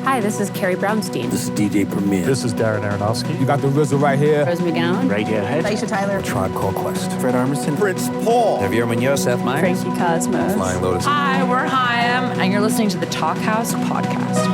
Hi, this is Carrie Brownstein. This is DJ Premier. This is Darren Aronofsky. You got the RZA right here. Rose McGowan. Radiohead. Aisha Tyler. Tribe Called Quest. Fred Armisen. Prince Paul. Javier Munoz, Seth Meyers. Frankie Cosmos. Flying Lotus. Hi, we're Chaim, and you're listening to the Talkhouse Podcast.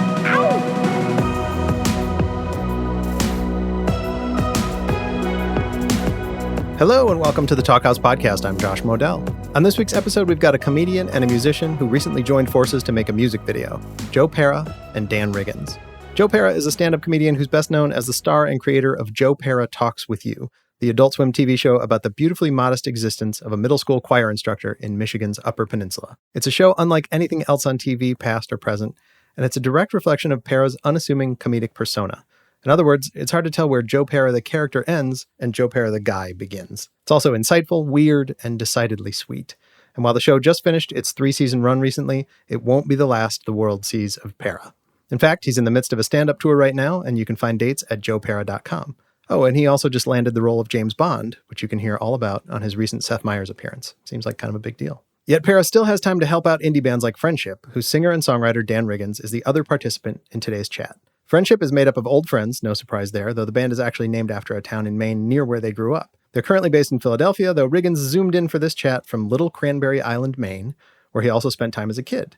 Hello and welcome to the Talkhouse Podcast. I'm Josh Modell. On this week's episode, we've got a comedian and a musician who recently joined forces to make a music video, Joe Pera and Dan Wriggins. Joe Pera is a stand-up comedian who's best known as the star and creator of Joe Pera Talks With You, the Adult Swim TV show about the beautifully modest existence of a middle school choir instructor in Michigan's Upper Peninsula. It's a show unlike anything else on TV, past or present, and it's a direct reflection of Pera's unassuming comedic persona. In other words, it's hard to tell where Joe Pera the character ends and Joe Pera the guy begins. It's also insightful, weird, and decidedly sweet. And while the show just finished its 3-season run recently, it won't be the last the world sees of Pera. In fact, he's in the midst of a stand-up tour right now, and you can find dates at joepera.com. Oh, and he also just landed the role of James Bond, which you can hear all about on his recent Seth Meyers appearance. Seems like kind of a big deal. Yet Pera still has time to help out indie bands like Friendship, whose singer and songwriter Dan Wriggins is the other participant in today's chat. Friendship is made up of old friends, no surprise there, though the band is actually named after a town in Maine near where they grew up. They're currently based in Philadelphia, though Wriggins zoomed in for this chat from Little Cranberry Island, Maine, where he also spent time as a kid.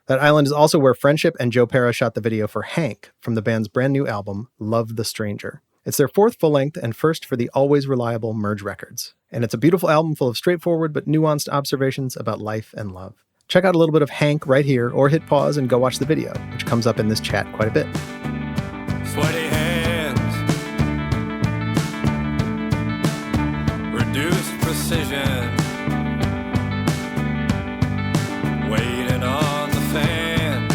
That island is also where Friendship and Joe Pera shot the video for Hank from the band's brand new album, Love the Stranger. It's their fourth full-length and first for the always reliable Merge Records. And it's a beautiful album full of straightforward but nuanced observations about life and love. Check out a little bit of Hank right here, or hit pause and go watch the video, which comes up in this chat quite a bit. Sweaty hands, reduced precision, waiting on the fan,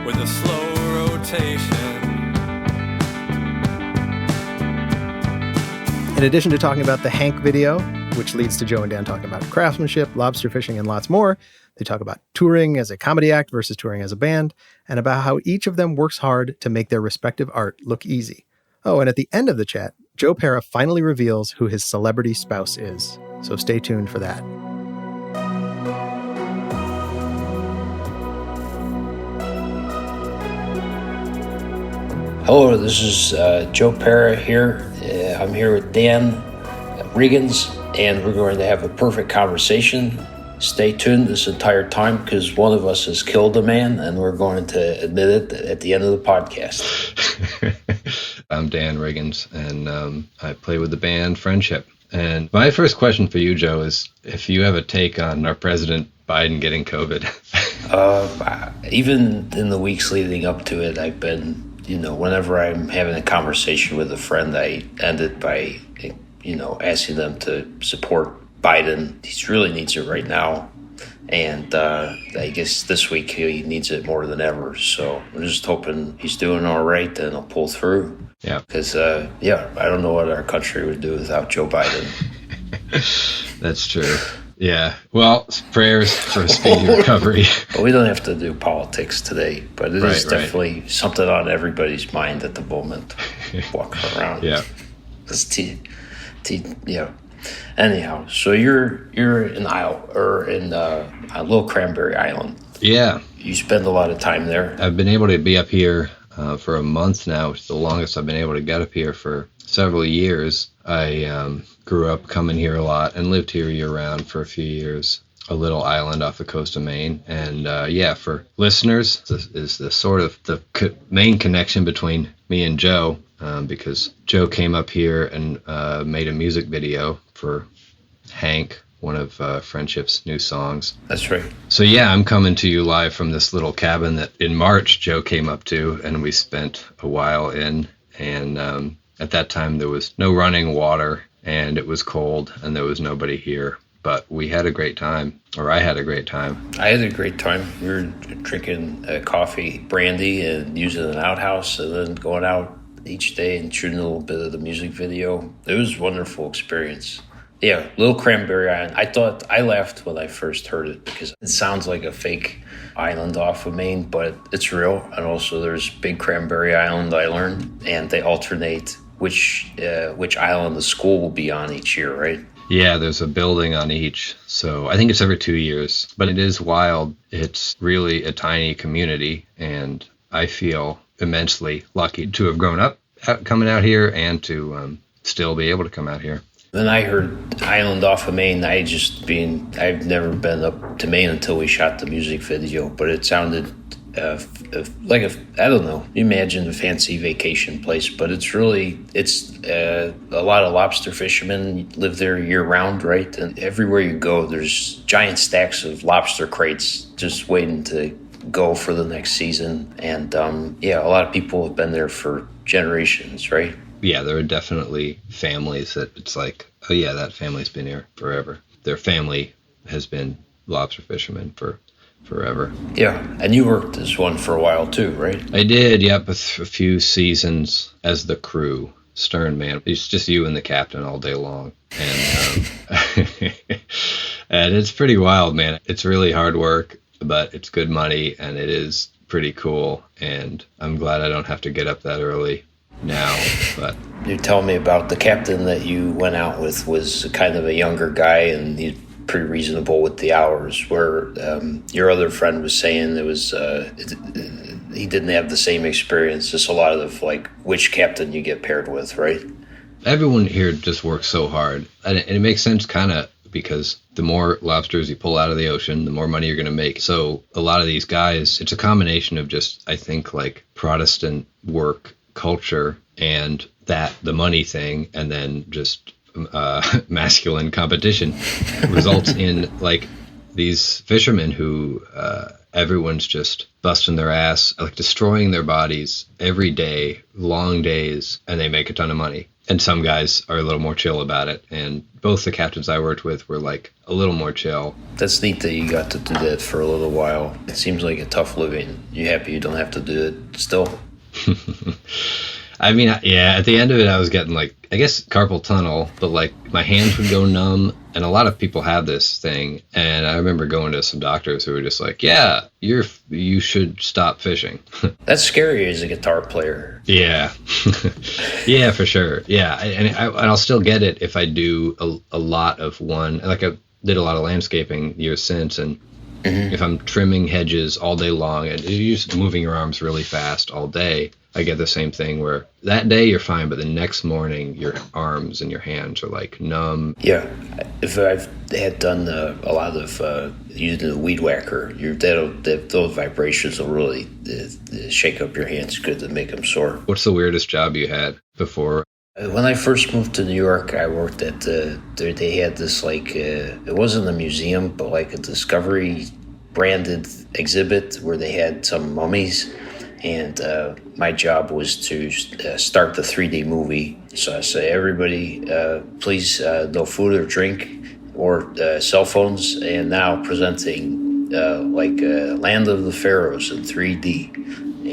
with a slow rotation. In addition to talking about the Hank video, which leads to Joe and Dan talking about craftsmanship, lobster fishing, and lots more, they talk about touring as a comedy act versus touring as a band, and about how each of them works hard to make their respective art look easy. Oh, and at the end of the chat, Joe Pera finally reveals who his celebrity spouse is. So stay tuned for that. Hello, this is Joe Pera here. I'm here with Dan Wriggins, and we're going to have a perfect conversation. Stay tuned this entire time because one of us has killed a man, and we're going to admit it at the end of the podcast. I'm Dan Wriggins, and I play with the band Friendship. And my first question for you, Joe, is if you have a take on our President Biden getting COVID. Even in the weeks leading up to it, I've been, whenever I'm having a conversation with a friend, I end it by, asking them to support Biden. He really needs it right now, and I guess this week he needs it more than ever. So I'm just hoping he's doing all right and he'll pull through. Yeah. Because I don't know what our country would do without Joe Biden. That's true. Yeah. Well, prayers for a speedy recovery. But we don't have to do politics today. But it is definitely something on everybody's mind at the moment. Walking around. Yeah. Anyhow, so you're in Little Cranberry Island. Yeah. You spend a lot of time there. I've been able to be up here for a month now, which is the longest I've been able to get up here for several years. I grew up coming here a lot and lived here year-round for a few years. A little island off the coast of Maine. And for listeners, this is the sort of the main connection between me and Joe, because Joe came up here and made a music video for Hank, one of Friendship's new songs. That's right. So I'm coming to you live from this little cabin that in March Joe came up to, and we spent a while in. And at that time there was no running water, and it was cold, and there was nobody here. But we had a great time, or I had a great time. I had a great time. We were drinking coffee, brandy, and using an outhouse, and then going out each day and shooting a little bit of the music video. It was a wonderful experience. Yeah, Little Cranberry Island. I laughed when I first heard it because it sounds like a fake island off of Maine, but it's real. And also there's Big Cranberry Island, I learned, and they alternate which island the school will be on each year, right? Yeah, there's a building on each. So I think it's every 2 years, but it is wild. It's really a tiny community, and I feel immensely lucky to have grown up coming out here and to still be able to come out here. Then I heard Island off of Maine. I've never been up to Maine until we shot the music video, but it sounded like I don't know, imagine a fancy vacation place, but it's a lot of lobster fishermen live there year round, right? And everywhere you go, there's giant stacks of lobster crates just waiting to go for the next season. And a lot of people have been there for generations, right? Yeah, there are definitely families that it's like, oh yeah, that family's been here forever. Their family has been lobster fishermen for forever. Yeah, and you worked as one for a while too, right? I did, yep, a few seasons as the crew, stern man. It's just you and the captain all day long. And and it's pretty wild, man. It's really hard work, but it's good money, and it is pretty cool. And I'm glad I don't have to get up that early now. But you tell me about the captain that you went out with was kind of a younger guy, and he's pretty reasonable with the hours, where your other friend was saying it was he didn't have the same experience. Just a lot of like which captain you get paired with, right? Everyone here just works so hard, and it makes sense kind of, because the more lobsters you pull out of the ocean, the more money you're going to make. So a lot of these guys, it's a combination of just, I think, like Protestant work culture and that the money thing, and then just masculine competition results in like these fishermen who everyone's just busting their ass, like destroying their bodies every day, long days, and they make a ton of money. And some guys are a little more chill about it, and both the captains I worked with were like a little more chill. That's neat that you got to do that for a little while. It seems like a tough living. You happy you don't have to do it still? I mean, yeah, at the end of it, I was getting like, I guess carpal tunnel, but like my hands would go numb, and a lot of people have this thing. And I remember going to some doctors who were just like, yeah, you should stop fishing. That's scary as a guitar player. Yeah. Yeah, for sure. Yeah. And I'll still get it if I do a lot of one, like I did a lot of landscaping years since, and if I'm trimming hedges all day long and you're just moving your arms really fast all day, I get the same thing where that day you're fine, but the next morning your arms and your hands are like numb. Yeah, if I've had done a lot of using the weed whacker, those vibrations will really shake up your hands good to make them sore. What's the weirdest job you had before? When I first moved to New York, I worked at they had this like it wasn't a museum, but like a Discovery branded exhibit where they had some mummies. And my job was to start the 3D movie. So I say, everybody, please, no food or drink or cell phones. And now presenting Land of the Pharaohs in 3D.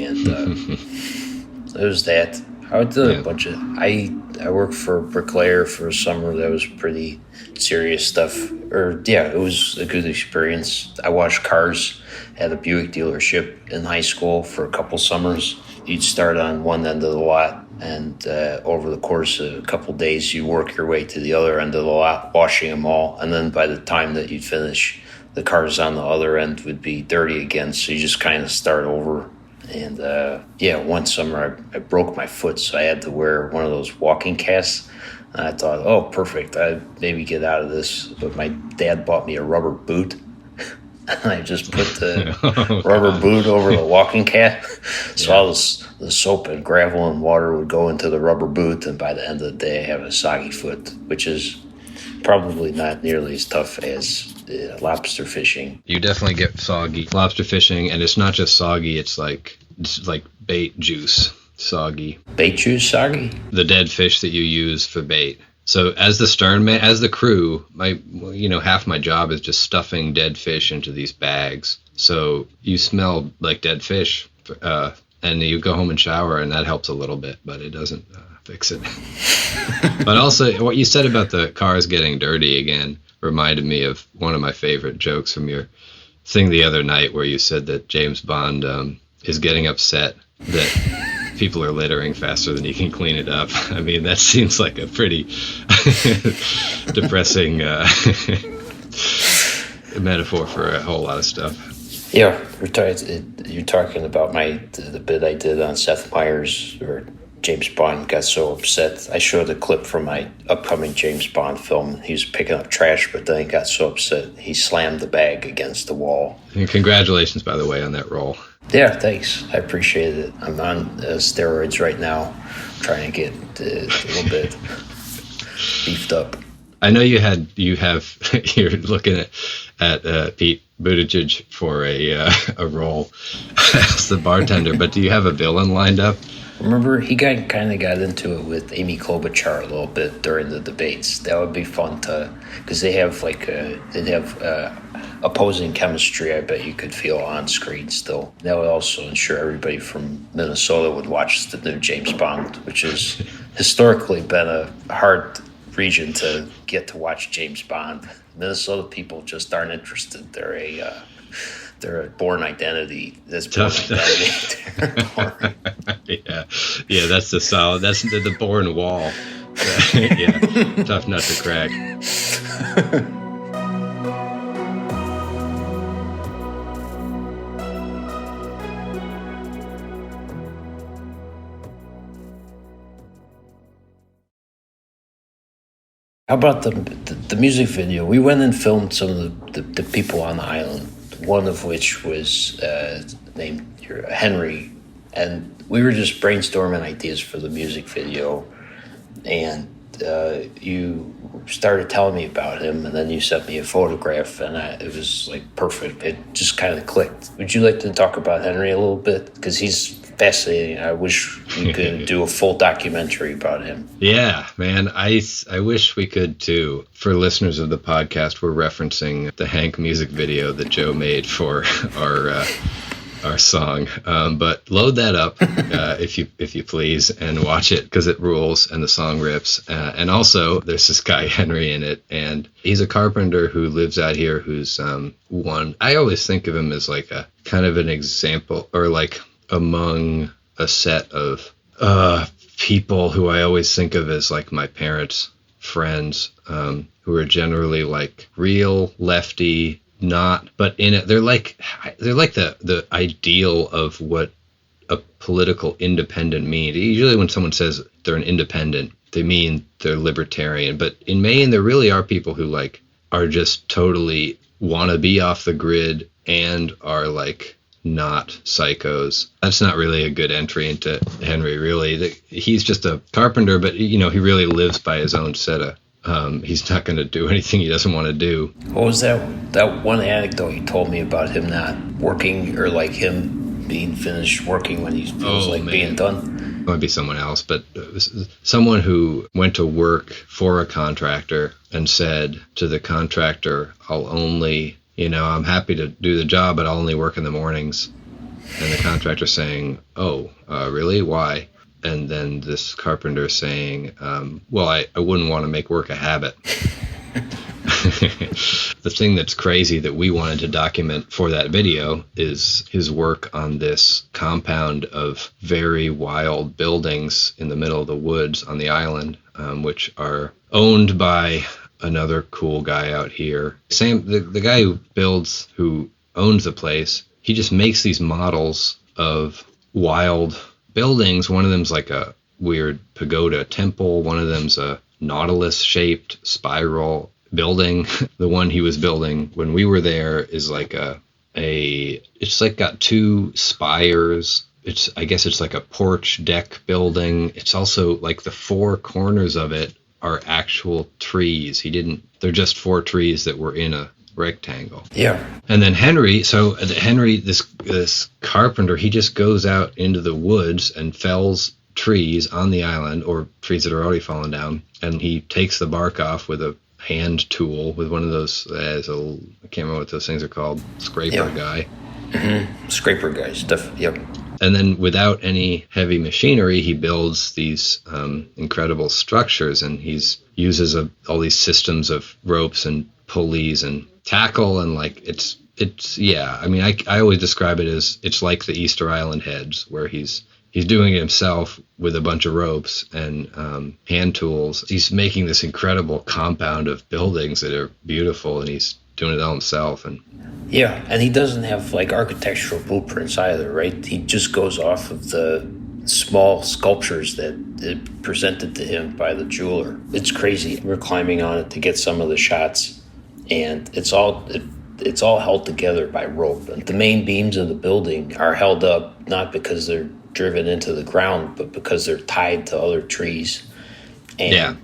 And it was that. I did a bunch of... I worked for a bricklayer for a summer. That was pretty serious stuff. It was a good experience. I washed cars at a Buick dealership in high school for a couple summers. You'd start on one end of the lot, and over the course of a couple days, you work your way to the other end of the lot, washing them all. And then by the time that you'd finish, the cars on the other end would be dirty again. So you just kind of start over. And one summer I broke my foot, so I had to wear one of those walking casts. And I thought, oh, perfect, I'd maybe get out of this. But my dad bought me a rubber boot. And I just put the rubber boot over the walking cast. So all the soap and gravel and water would go into the rubber boot. And by the end of the day, I have a soggy foot, which is probably not nearly as tough as lobster fishing. You definitely get soggy lobster fishing, and it's not just soggy, it's like bait juice soggy. Bait juice soggy? The dead fish that you use for bait. So as the stern man, as the crew, half my job is just stuffing dead fish into these bags. So you smell like dead fish, and you go home and shower, and that helps a little bit, but it doesn't fix it. But also, what you said about the cars getting dirty again reminded me of one of my favorite jokes from your thing the other night, where you said that James Bond is getting upset that people are littering faster than you can clean it up. I mean, that seems like a pretty depressing metaphor for a whole lot of stuff. Yeah, you're talking about the bit I did on Seth Meyers, where James Bond got so upset. I showed a clip from my upcoming James Bond film. He was picking up trash, but then he got so upset he slammed the bag against the wall. And congratulations, by the way, on that role. Yeah, thanks. I appreciate it. I'm on steroids right now, trying to get a little bit beefed up. I know you're looking at Pete Buttigieg for a role as the bartender, but do you have a villain lined up? Remember, he kind of got into it with Amy Klobuchar a little bit during the debates. That would be fun because they have opposing chemistry. I bet you could feel on screen still. That would also ensure everybody from Minnesota would watch the new James Bond, which has historically been a hard region to get to watch James Bond. Minnesota people just aren't interested. They're a born identity. That's born identity. Yeah, that's the solid. That's the born wall. Yeah, tough nut to crack. How about the music video? We went and filmed some of the people on the island. One of which was named Henry, and we were just brainstorming ideas for the music video, and you started telling me about him, and then you sent me a photograph, and it was like perfect. It just kind of clicked. Would you like to talk about Henry a little bit? Because he's fascinating. I wish we could do a full documentary about him. Yeah, man, I wish we could too. For listeners of the podcast, we're referencing the Hank music video that Joe made for our song. But load that up if you please and watch it, because it rules and the song rips. And also there's this guy Henry in it, and he's a carpenter who lives out here who's I always think of him as like a kind of an example, or like among a set of people who I always think of as like my parents' friends, who are generally like real lefty, but in it they're like the ideal of what a political independent means. Usually when someone says they're an independent, they mean they're libertarian. But in Maine, there really are people who like are just totally want to be off the grid and are like not psychos. That's not really a good entry into Henry, really. He's just a carpenter, but he really lives by his own set of he's not going to do anything he doesn't want to do. What was that one anecdote you told me about him not working, or like him being finished working when he feels being done? It might be someone else, but someone who went to work for a contractor and said to the contractor, I'll only, I'm happy to do the job, but I'll only work in the mornings. And the contractor saying, really? Why? And then this carpenter saying, I wouldn't want to make work a habit. The thing that's crazy that we wanted to document for that video is his work on this compound of very wild buildings in the middle of the woods on the island, which are owned by another cool guy out here. The guy who owns the place, he just makes these models of wild buildings. One of them's like a weird pagoda temple. One of them's a nautilus-shaped spiral building. The one he was building when we were there is like it's like got two spires. I guess it's like a porch deck building. It's also like the four corners of it are actual trees. They're just four trees that were in a rectangle. Yeah. And then Henry, this carpenter, he just goes out into the woods and fells trees on the island, or trees that are already fallen down, and he takes the bark off with a hand tool, with one of those, I can't remember what those things are called, scraper guy. Mm-hmm. Scraper guy stuff. Yep. And then without any heavy machinery, he builds these incredible structures, and uses all these systems of ropes and pulleys and tackle, and like it's I mean, I always describe it as it's like the Easter Island heads, where he's doing it himself with a bunch of ropes and hand tools. He's making this incredible compound of buildings that are beautiful, and he's doing it all himself. And yeah, and he doesn't have like architectural blueprints either, right? He just goes off of the small sculptures that presented to him by the jeweler. It's crazy. We're climbing on it to get some of the shots, and it's all held together by rope. And the main beams of the building are held up not because they're driven into the ground, but because they're tied to other trees. And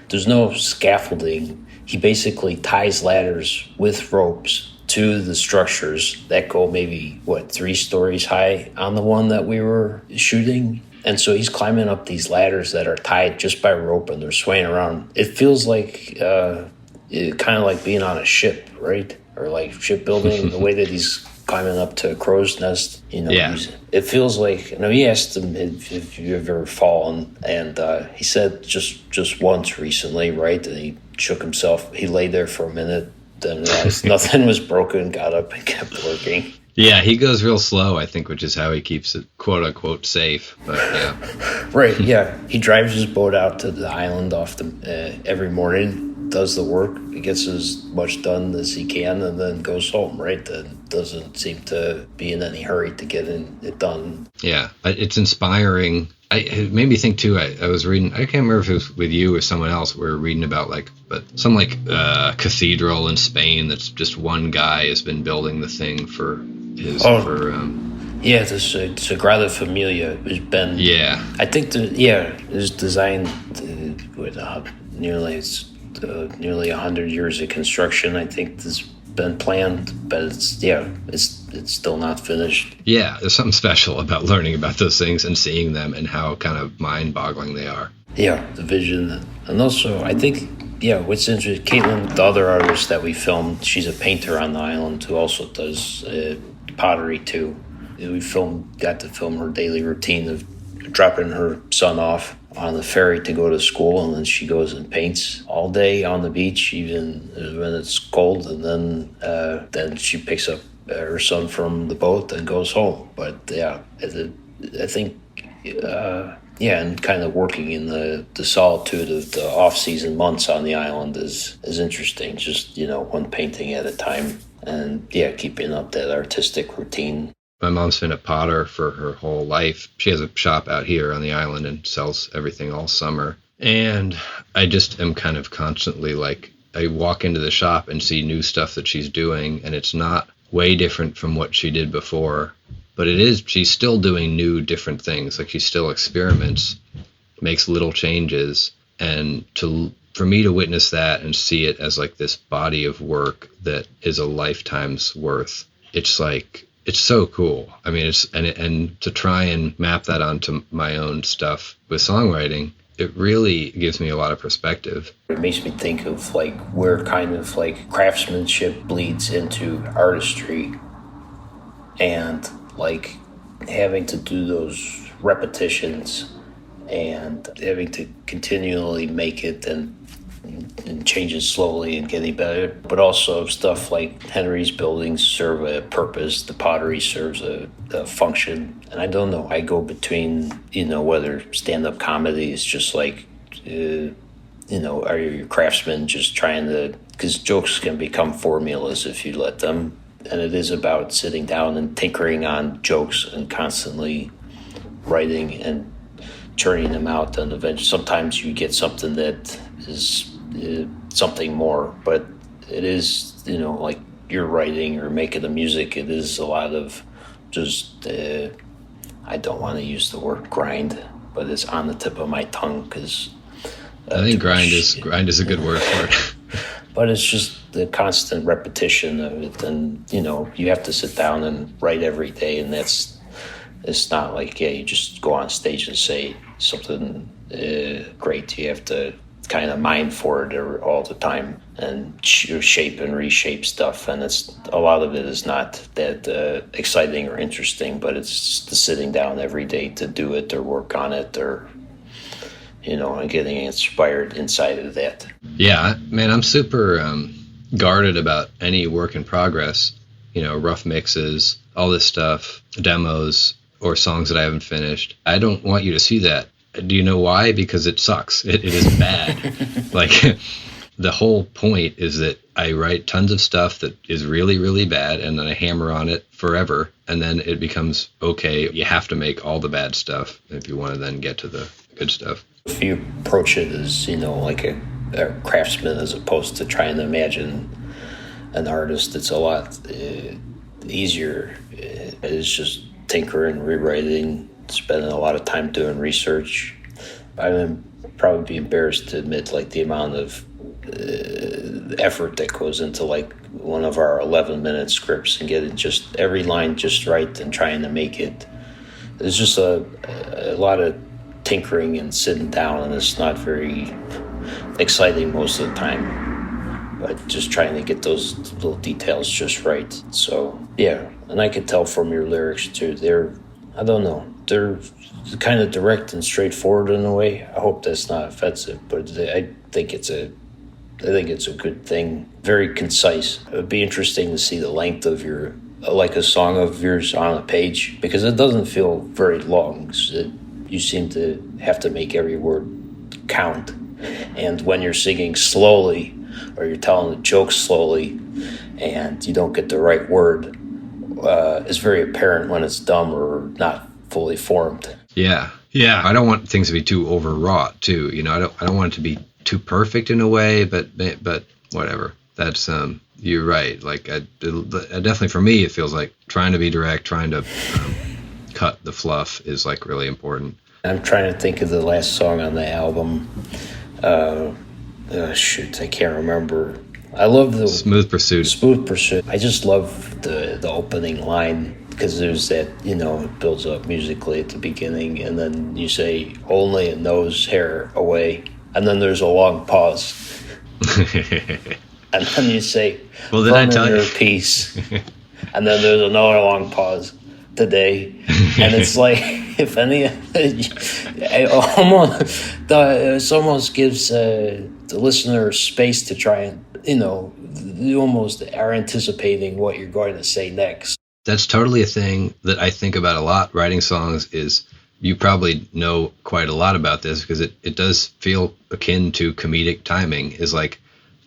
there's no scaffolding. He basically ties ladders with ropes to the structures that go maybe, 3 stories high on the one that we were shooting. And so he's climbing up these ladders that are tied just by rope, and they're swaying around. It feels like kind of like being on a ship, right? Or like shipbuilding, the way that he's climbing up to a crow's nest. It feels like, he asked him if you've ever fallen, and he said just once recently, right? And he shook himself. He lay there for a minute, then realized nothing was broken, got up and kept working. Yeah, he goes real slow, I think, which is how he keeps it quote unquote safe. But yeah, right. Yeah, he drives his boat out to the island every morning, does the work, he gets as much done as he can, and then goes home. Right, and doesn't seem to be in any hurry to get it done. Yeah, it's inspiring. It made me think too. I was reading. I can't remember if it was with you or someone else. We were reading about some cathedral in Spain that's just one guy has been building the thing for his. Yeah, the Sagrada Familia has been. Yeah, I think it was designed with nearly 100 years of construction. I think this been planned, but it's still not finished. Yeah, there's something special about learning about those things and seeing them and how kind of mind-boggling they are. Yeah, the vision. And also, I think, what's interesting, Caitlin, the other artist that we filmed, she's a painter on the island who also does pottery too. We got to film her daily routine of dropping her son off on the ferry to go to school, and then she goes and paints all day on the beach, even when it's cold, and then she picks up her son from the boat and goes home. But I think and kind of working in the solitude of the off-season months on the island is interesting. Just one painting at a time, and keeping up that artistic routine. My mom's been a potter for her whole life. She has a shop out here on the island and sells everything all summer. And I just am kind of constantly I walk into the shop and see new stuff that she's doing, and it's not way different from what she did before, but she's still doing new, different things. She still experiments, makes little changes, and for me to witness that and see it as this body of work that is a lifetime's worth, it's so cool. I mean, and to try and map that onto my own stuff with songwriting, it really gives me a lot of perspective. It makes me think of where kind of craftsmanship bleeds into artistry, and having to do those repetitions and having to continually make it and change it slowly and getting better. But also stuff like Henry's buildings serve a purpose, the pottery serves a function. And I don't know, I go between, whether stand-up comedy is just are you craftsmen just trying to, because jokes can become formulas if you let them. And it is about sitting down and tinkering on jokes and constantly writing and churning them out. And eventually, sometimes you get something that is something more, but it is, you're writing or making the music. It is a lot of just, I don't want to use the word grind, but it's on the tip of my tongue because I think grind is a good word for it. But it's just the constant repetition of it, and you have to sit down and write every day, and it's not you just go on stage and say something great. You have to kind of mine for it all the time and shape and reshape stuff, and a lot of it is not that exciting or interesting, but it's the sitting down every day to do it or work on it or and getting inspired inside of that. Yeah, man, I'm super guarded about any work in progress. rough mixes, all this stuff, demos, or songs that I haven't finished. I don't want you to see that. Do you know why? Because it sucks. It is bad. Like, the whole point is that I write tons of stuff that is really, really bad, and then I hammer on it forever, and then it becomes okay. You have to make all the bad stuff if you want to then get to the good stuff. If you approach it as, like a craftsman as opposed to trying to imagine an artist, it's a lot easier. It's just tinkering, rewriting, spending a lot of time doing research. I would probably be embarrassed to admit the amount of effort that goes into one of our 11-minute scripts and getting just every line just right and trying to make it. There's just a lot of tinkering and sitting down, and it's not very exciting most of the time, but just trying to get those little details just right. So yeah, and I could tell from your lyrics too, they're kind of direct and straightforward in a way. I hope that's not offensive, but I think it's a good thing. Very concise. It would be interesting to see the length of a song of yours on a page, because it doesn't feel very long. You seem to have to make every word count. And when you're singing slowly, or you're telling a joke slowly, and you don't get the right word, it's very apparent when it's dumb or not fully formed. Yeah. I don't want things to be too overwrought too. I don't want it to be too perfect in a way, but whatever. That's you're right. Definitely for me, it feels like trying to be direct, trying to cut the fluff is really important. I'm trying to think of the last song on the album. I can't remember. I love the Smooth Pursuit. I just love the opening line, because there's that, it builds up musically at the beginning, and then you say only a nose hair away, and then there's a long pause. And then you say, well, did I tell you? Peace. And then there's another long pause. Today. And it's if any, it almost gives the listener space to try and, you almost are anticipating what you're going to say next. That's totally a thing that I think about a lot writing songs. Is you probably know quite a lot about this, because it does feel akin to comedic timing, is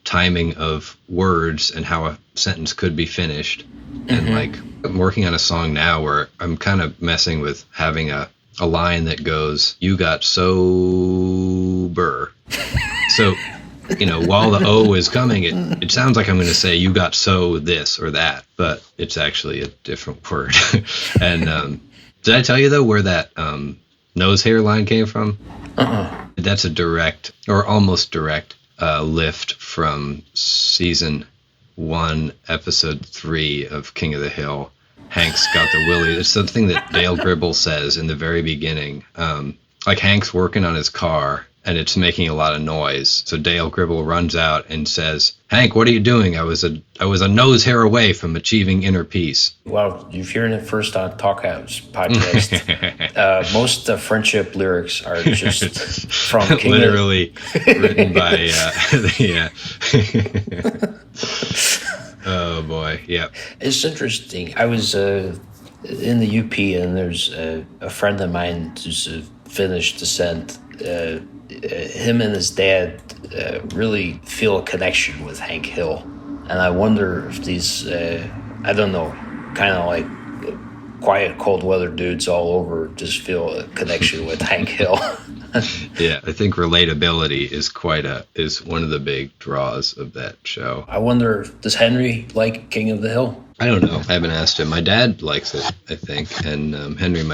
timing of words and how a sentence could be finished. And I'm working on a song now where I'm kind of messing with having a line that goes, "You got sober." So, while the O is coming, it sounds like I'm going to say, "You got so this or that," but it's actually a different word. And did I tell you though where that nose hair line came from? That's a direct, or almost direct, lift from season 1, episode 3 of King of the Hill. Hank's got the willy. It's something that Dale Gribble says in the very beginning. Hank's working on his car and it's making a lot of noise. So Dale Gribble runs out and says, "Hank, what are you doing? I was a nose hair away from achieving inner peace." Well, you're hearing it first on Talkhouse Podcast. Most Friendship lyrics are just from King literally written by Oh boy, yeah. It's interesting. I was in the UP, and there's a friend of mine who's a Finnish descent. Him and his dad really feel a connection with Hank Hill. And I wonder if these, kind of quiet, cold weather dudes all over just feel a connection with Hank Hill. Yeah, I think relatability is one of the big draws of that show. I wonder, does Henry like King of the Hill? I don't know. I haven't asked him. My dad likes it, I think. And Henry,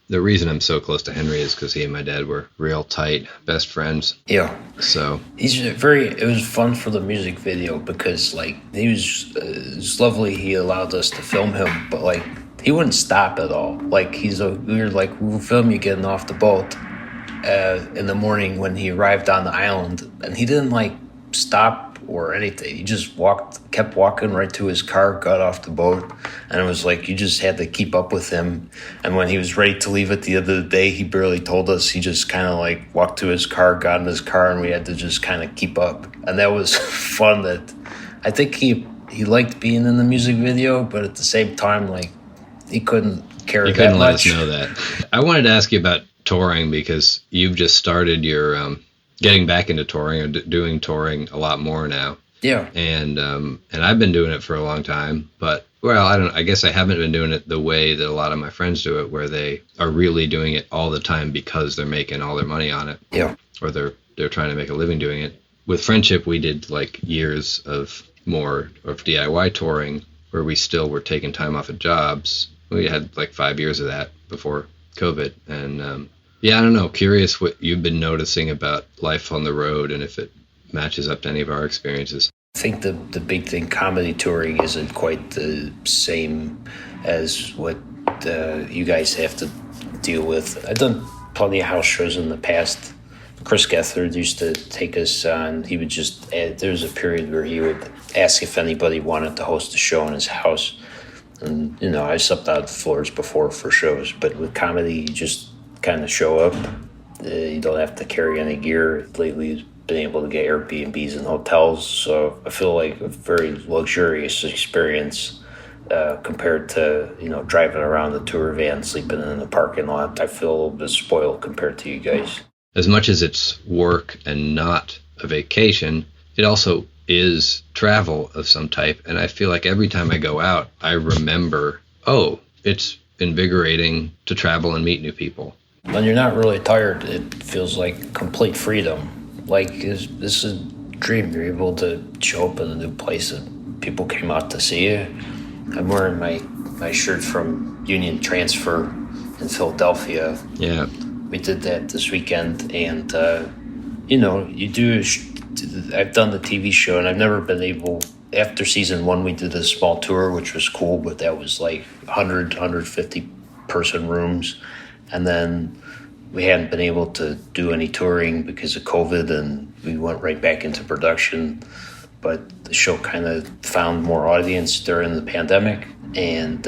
the reason I'm so close to Henry is because he and my dad were real tight best friends. Yeah. So it was fun for the music video, because he was lovely. He allowed us to film him, but he wouldn't stop at all. We'll film you getting off the boat in the morning when he arrived on the island, and he didn't stop or anything. He just kept walking right to his car, got off the boat, and it was you just had to keep up with him. And when he was ready to leave at the end of the day, he barely told us. He just kind of walked to his car, got in his car, and we had to just kind of keep up. And that was fun. That I think he he liked being in the music video, but at the same time, like, he couldn't care You that couldn't let much. us know that. I wanted to ask you about touring because you've just started your getting back into touring or doing touring a lot more now. Yeah. And I've been doing it for a long time, but I guess I haven't been doing it the way that a lot of my friends do it, where they are really doing it all the time because they're making all their money on it. Yeah. Or they're trying to make a living doing it. With Friendship, we did like years of more of DIY touring where we still were taking time off of jobs. We had like 5 years of that before COVID. And I don't know, curious what you've been noticing about life on the road and if it matches up to any of our experiences. I think the big thing, comedy touring isn't quite the same as what you guys have to deal with. I've done plenty of house shows in the past. Chris Gethard used to take us on. He would just there was a period where he would ask if anybody wanted to host a show in his house. And, I slept on floors before for shows, but with comedy, you just kind of show up. You don't have to carry any gear. Lately, been able to get Airbnbs and hotels, so I feel like a very luxurious experience compared to driving around the tour van, sleeping in the parking lot. I feel a little bit spoiled compared to you guys. As much as it's work and not a vacation, it also is travel of some type, and I feel like every time I go out, I remember, it's invigorating to travel and meet new people. When you're not really tired, it feels like complete freedom. Like, this is a dream. You're able to show up in a new place and people came out to see you. I'm wearing my shirt from Union Transfer in Philadelphia. Yeah. We did that this weekend, and, you do I've done the TV show, and I've never been able, after season 1, we did a small tour, which was cool, but that was like 150 person rooms. And then we hadn't been able to do any touring because of COVID, and we went right back into production. But the show kind of found more audience during the pandemic. And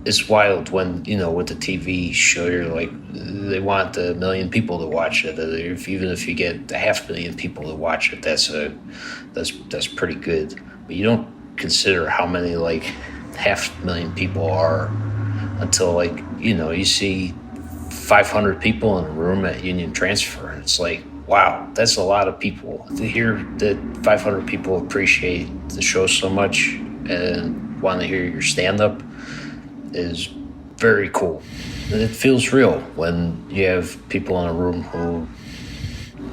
it's wild when, with the TV show, you're like, they want 1 million people to watch it. Even if you get 500,000 people to watch it, that's pretty good. But you don't consider how many, 500,000 people are until, you see 500 people in a room at Union Transfer. And it's like, wow, that's a lot of people. To hear that 500 people appreciate the show so much and want to hear your stand-up is very cool. And it feels real when you have people in a room who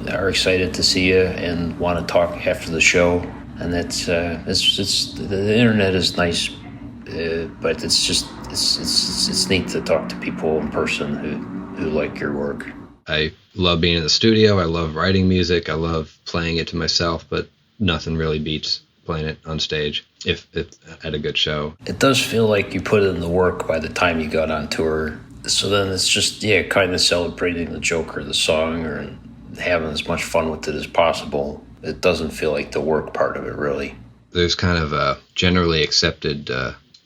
are excited to see you and want to talk after the show. And that's the internet is nice, but it's neat to talk to people in person who like your work. I love being in the studio. I love writing music. I love playing it to myself, but nothing really beats playing it on stage if at a good show. It does feel like you put in the work by the time you got on tour. So then it's just, kind of celebrating the joke or the song or having as much fun with it as possible. It doesn't feel like the work part of it, really. There's kind of a generally accepted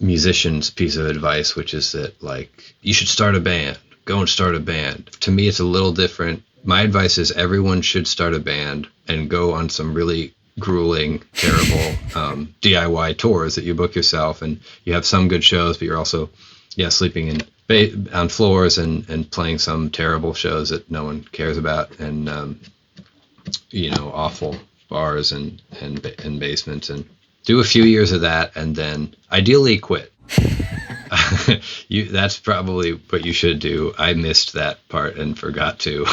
musician's piece of advice, which is that, you should start a band. Go and start a band. To me, it's a little different. My advice is everyone should start a band and go on some really grueling, terrible DIY tours that you book yourself, and you have some good shows, but you're also sleeping on floors and playing some terrible shows that no one cares about, and awful bars and basements, and do a few years of that, and then ideally quit. That's probably what you should do. I missed that part and forgot to.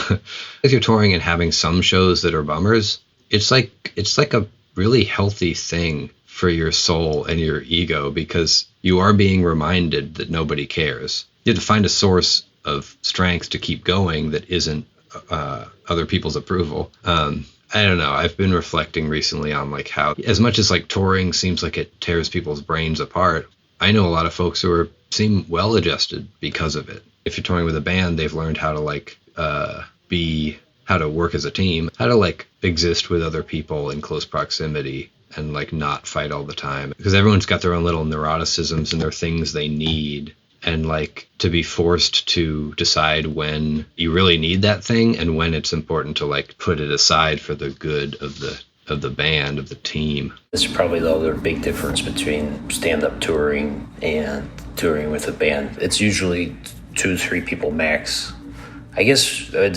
If you're touring and having some shows that are bummers, it's like a really healthy thing for your soul and your ego, because you are being reminded that nobody cares. You have to find a source of strength to keep going that isn't other people's approval. I don't know. I've been reflecting recently on how, as much as touring seems like it tears people's brains apart, I know a lot of folks who seem well adjusted because of it. If you're touring with a band, they've learned how to how to work as a team, how to exist with other people in close proximity and not fight all the time, because everyone's got their own little neuroticisms and their things they need. And to be forced to decide when you really need that thing and when it's important to put it aside for the good of the band, of the team. It's probably the other big difference between stand-up touring and touring with a band. It's usually 2 or 3 people max. I guess it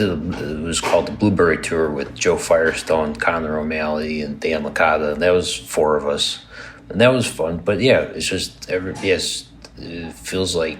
was called the Blueberry Tour with Joe Firestone, Connor O'Malley, and Dan Licata. And that was 4 of us. And that was fun. But yeah, it's just, it feels like,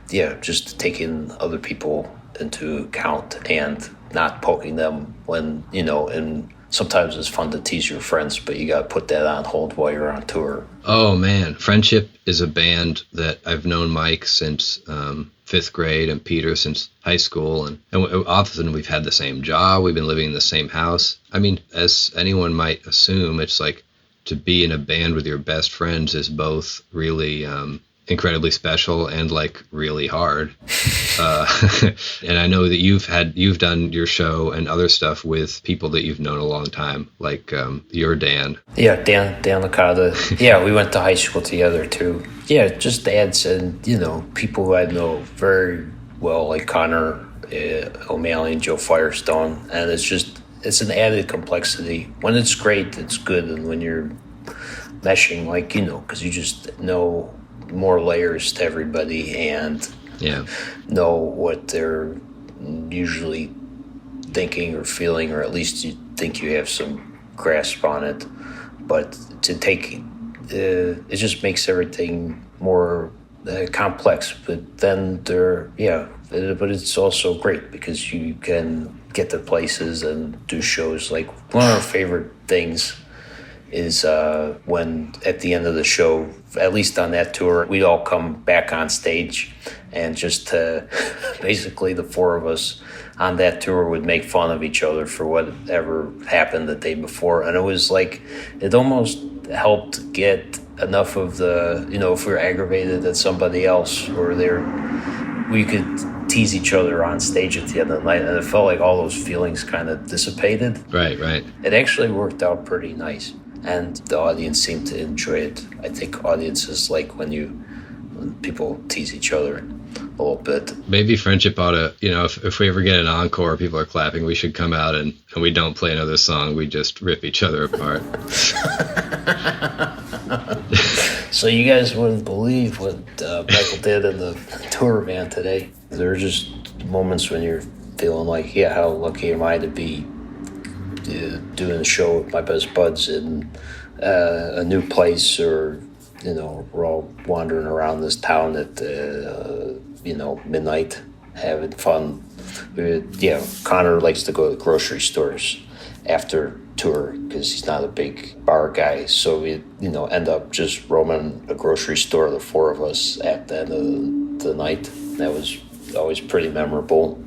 just taking other people into account and not poking them when, and sometimes it's fun to tease your friends, but you got to put that on hold while you're on tour. Oh, man. Friendship is a band that I've known Mike since 5th grade and Peter since high school. And often we've had the same job. We've been living in the same house. I mean, as anyone might assume, it's like to be in a band with your best friends is both really incredibly special and like really hard. And I know that you've done your show and other stuff with people that you've known a long time, like your Dan. Yeah, Dan Licata. Yeah, we went to high school together too. Yeah, just dads and, people who I know very well, like Connor O'Malley and Joe Firestone. And it's an added complexity. When it's great, it's good. And when you're meshing, because you just know more layers to everybody and know what they're usually thinking or feeling, or at least you think you have some grasp on it. But to take it just makes everything more complex. But then but it's also great because you can get to places and do shows. Like one of our favorite things is when at the end of the show, at least on that tour, we'd all come back on stage and just basically the 4 of us on that tour would make fun of each other for whatever happened the day before. And it was like, it almost helped get enough of the, if we were aggravated at somebody else or we could tease each other on stage at the end of the night. And it felt like all those feelings kind of dissipated. Right. It actually worked out pretty nice. And the audience seemed to enjoy it. I think audiences like when people tease each other a little bit. Maybe Friendship ought to, if we ever get an encore, people are clapping, we should come out and we don't play another song. We just rip each other apart. So you guys wouldn't believe what Michael did in the tour van today. There are just moments when you're feeling like, how lucky am I to be doing a show with my best buds in a new place, or we're all wandering around this town at midnight having fun. Connor likes to go to grocery stores after tour because he's not a big bar guy, so we end up just roaming a grocery store, the 4 of us, at the end of the night. That was always pretty memorable.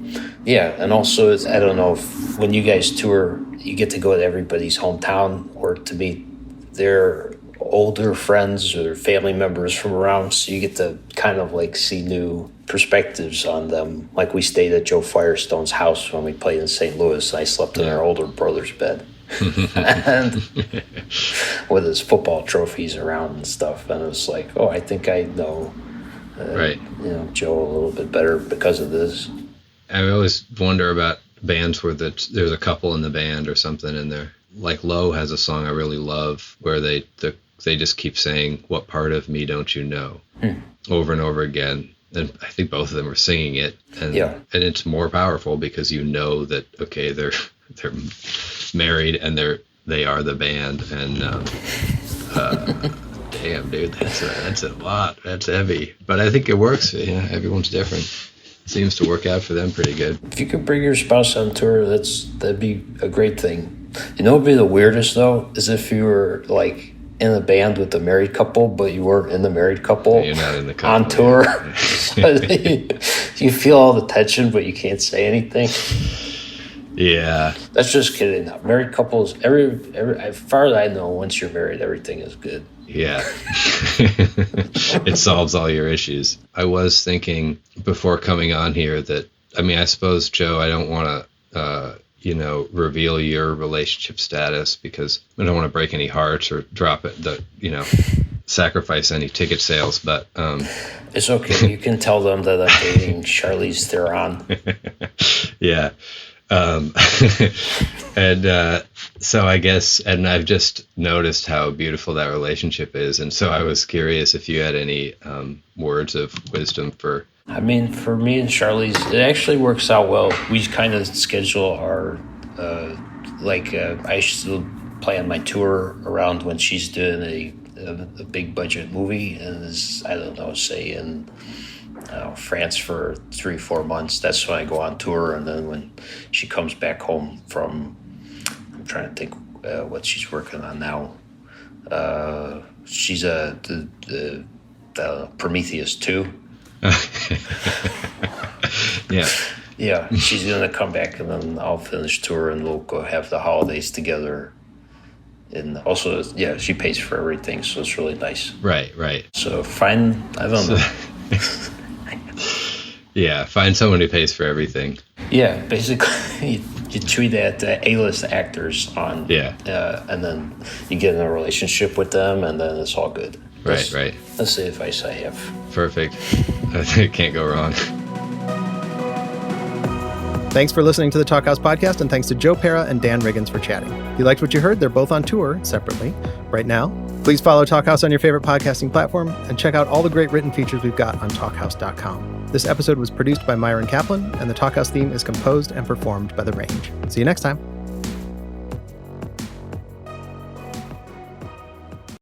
And also I don't know if when you guys tour you get to go to everybody's hometown or to meet their older friends or family members from around, so you get to kind of like see new perspectives on them. Like we stayed at Joe Firestone's house when we played in St. Louis. I slept in our older brother's bed and with his football trophies around and stuff, and it was like, I think I know Joe a little bit better because of this. I always wonder about bands where there's a couple in the band or something in there. Like Low has a song I really love where they just keep saying, "What part of me don't you know?" over and over again. And I think both of them are singing it. And it's more powerful because you know that, okay, they're married and they are the band. And damn, dude, that's a lot. That's heavy. But I think it works. Everyone's different. Seems to work out for them pretty good. If you could bring your spouse on tour, that'd be a great thing. What would be the weirdest though is if you were like in a band with a married couple, but you weren't in the married couple. You're not in the couple on tour. You feel all the tension, but you can't say anything. Yeah, that's just kidding. Married couples, every as far as I know, once you're married, everything is good. Yeah. It solves all your issues. I was thinking before coming on here that, I suppose, Joe, I don't want to, reveal your relationship status because I don't want to break any hearts or drop it, sacrifice any ticket sales, but it's okay. You can tell them that I'm dating Charlize Theron. Yeah. And so I guess, and I've just noticed how beautiful that relationship is. And so I was curious if you had any words of wisdom for. I mean, for me and Charlize, it actually works out well. We kind of schedule our, I still plan my tour around when she's doing a big budget movie and is, I don't know, say in France for 3-4 months. That's when I go on tour. And then when she comes back home from, I'm trying to think what she's working on now. She's the Prometheus 2. Yeah. Yeah, she's going to come back and then I'll finish tour and we'll go have the holidays together. And also, yeah, she pays for everything, so it's really nice. Right. So find someone who pays for everything. Yeah, basically, you tweet at A-list actors on. Yeah. And then you get in a relationship with them, and then it's all good. Right. That's the advice I have. Perfect. I think it can't go wrong. Thanks for listening to the Talkhouse Podcast, and thanks to Joe Pera and Dan Wriggins for chatting. If you liked what you heard, they're both on tour separately right now. Please follow Talkhouse on your favorite podcasting platform and check out all the great written features we've got on talkhouse.com. This episode was produced by Myron Kaplan, and the Talkhouse theme is composed and performed by The Range. See you next time.